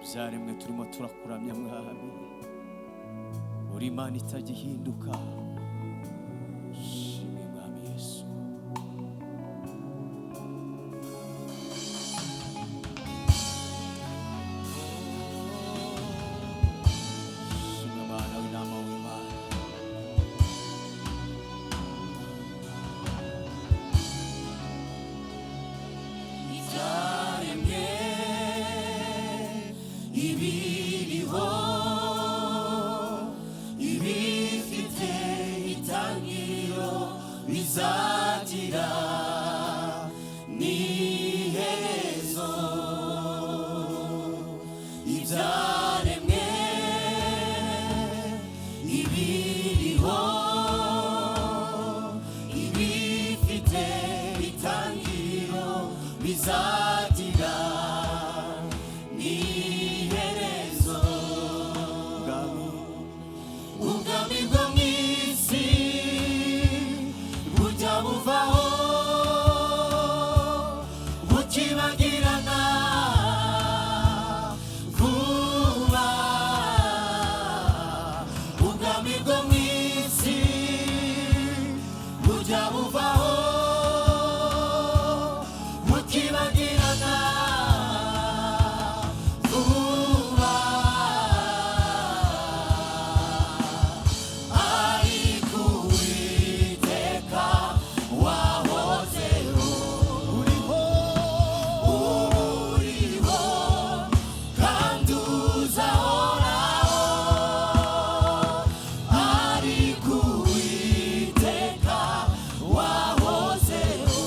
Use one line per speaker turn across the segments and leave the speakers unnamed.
byaremwe turimo turakuramya mwami, uri Imana itagihinduka. Shimwe mwami Yesu. Shimwe Mana w'inama w'Imana. Ibyaremwe ibiriho ibifite itangiriro bizagira n'iherezo. Ibyaremwe ibiriho ibifite itangiriro bizagira n'iherezo. Ubwami bwo mu isi bujya buvaho bukibagirana vuba. Ubwami bwo mu isi bujya buvaho bukibagirana vuba. Ariko Uwiteka wahozeho, uriho kandi uzahoraho. Ariko Uwiteka wahozeho,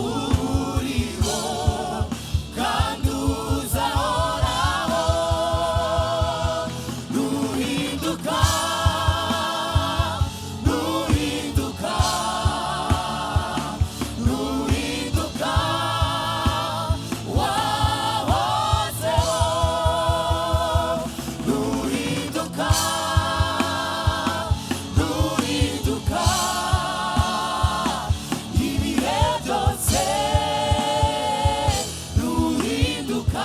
uriho kandi uzahoraho. Nuhinduka wahozeho. Ibihe byose nuhinduka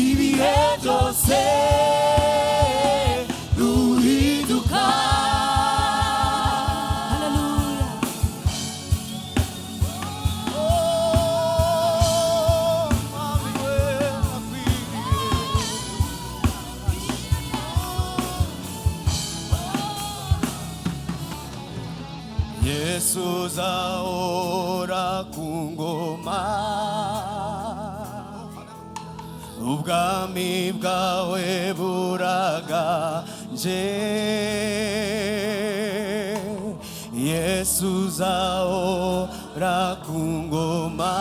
ibihe byose nuhinduka. Haleluya. Yesu uzahora ku ngoma, ubwami bwawe buraganje. Yesu uzahora ku ngoma,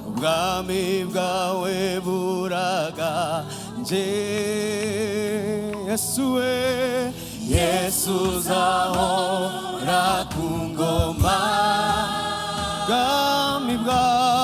ubwami bwawe buraganje. Yesu we, Yesu uzahora ku ngoma, ubwami bwawe